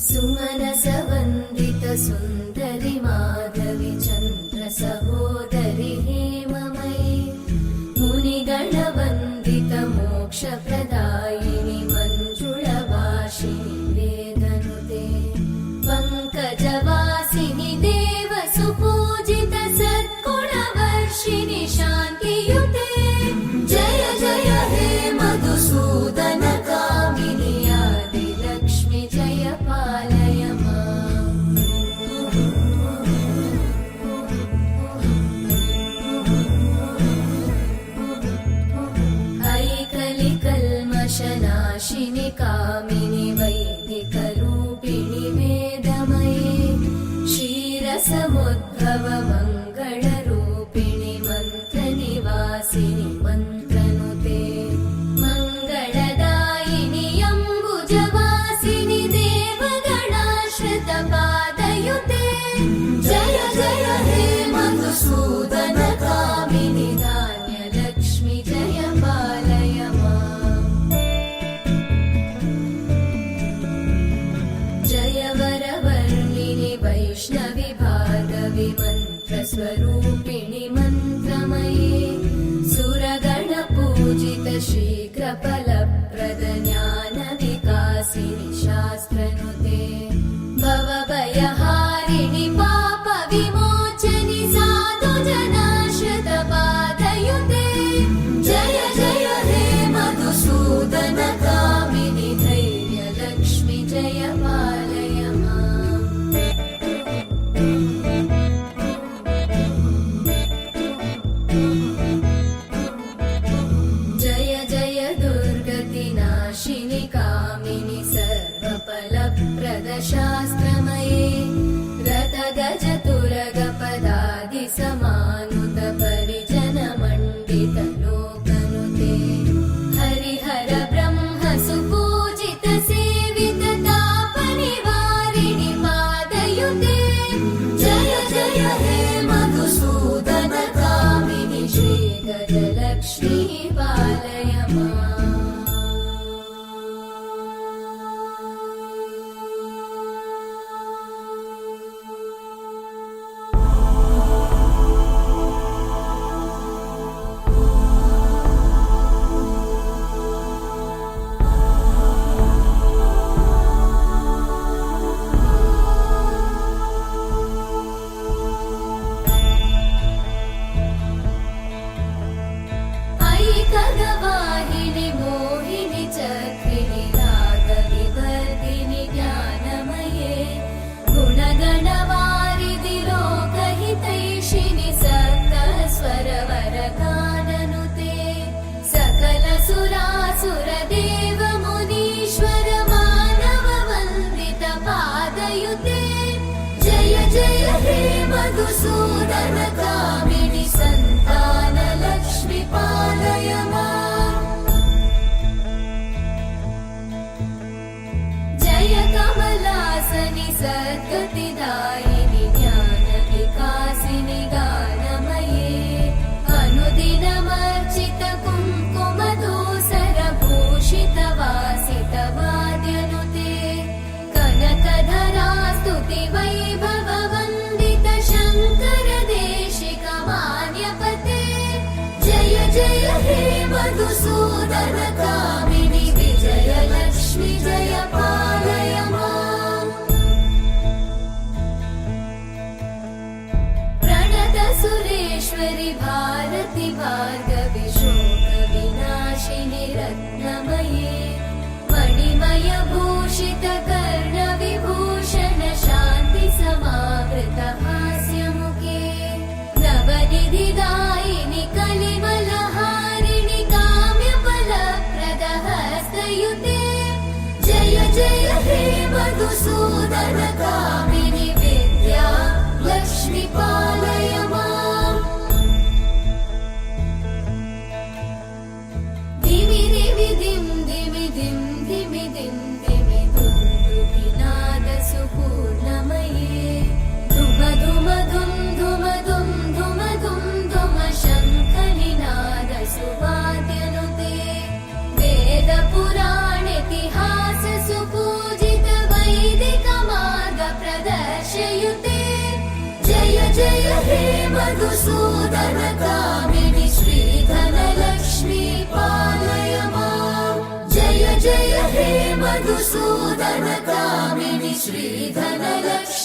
सुमनसवन्दित सुन्दरि माधवि चन्द्र सहोदरि हेममयि मुनिगणवन्दित मोक्षप्रदायिनि मञ्जुळवासिनि वेदनुते पङ्कजवासिनि देवसुपूजित सद्गुणवर्षिणि शान्तियुते जय जय हे मधुसूदन कामिनि आदिलक्ष्मि जय पालय माम्। ऐकलिकल्मषनाशिनि कामिनि वैदिकरूपिणि वेदमये क्षीरसमुद्भव मङ्गलरूपिणि मन्त्रनिवासिनि मन्त्रनुते मङ्गलदायिनि अम्बुजवासिनि देवगणाश्रितपादयुते जय जय हे मधुसूदन कामिनि धान्यलक्ष्मि जय पालय माम्। जय वरवर्णिनि वैष्णवि भार्गवि मन्त्रस्वरूपिणि मन्त्रमये सुरगणपूजित शीघ्रफलप्रद ज्ञानविकासिनि शास्त्रनुते भवभयहारिणि पापविमोचनि साधुजनाश्रितपादयुते जय जय हे मधुसूदन कामिनि धैर्यलक्ष्मि जय पालय माम्। जय जय दुर्गतिनाशिनि कामिनि सर्वफलप्रद शास्त्रमये रथगजतुरगपदादिसमानुत परिजनमण्डित लोकनुते हरिहर ब्रह्म सुपूजित सेवित तापनिवारिणि पादयुते जय जय हे मधुसूदन कामिनि श्रीगजलक्ष्मी पालय माम्। ऐकगवाहिनि मोहिनि चक्रिणि रागविवर्धिनि ज्ञानमये गुणगणवारिधि लोकहितैषिणि सकलस्वरवरगाननुते सकलसुरासुरदेव मुनीश्वर मानववन्दित पादयुते जय जय हे मधुसूदन कामिनि सन्तानलक्ष्मि पालय माम्। जय कमलासनि सद्गतिदायिनि ज्ञानविकासिनि गानमये अनुदिनमर्चित कुङ्कुमधूसरभूषित वासित वाद्यनुते कनकधरा स्तुति वैभववन्दित शङ्कर देशिक मान्यपते जय जय हे मधुसूदन कामिनि विजयलक्ष्मि जय पालय माम्। प्रणत सुरेश्वरि भारति भार्गवि शोकविनाशिनि रत्नमये मणिमय भूषित कर्णविभूषण शान्ति समावृत हास्यमुखे नवनिधिदायिनि कलिमलहारिणि काम्यफलप्रद हस्तयुते जय जय हे मधुसूदन कामिनि विद्या लक्ष्मि पालय माम्। धिमि धिमि धिं धिमि धिं धिमि धिं धिमि धुन्दुभिनाद सुपूर्णमये धुम धुम धुं धुम धुं धुम धुं धुम शङ्खनिनाद सुवाद्यनुते मधुसूदन कामिनि श्रीधनलक्ष्मी पालय माम् जय जय हे मधुसूदन कामिनि श्रीधनलक्ष्मी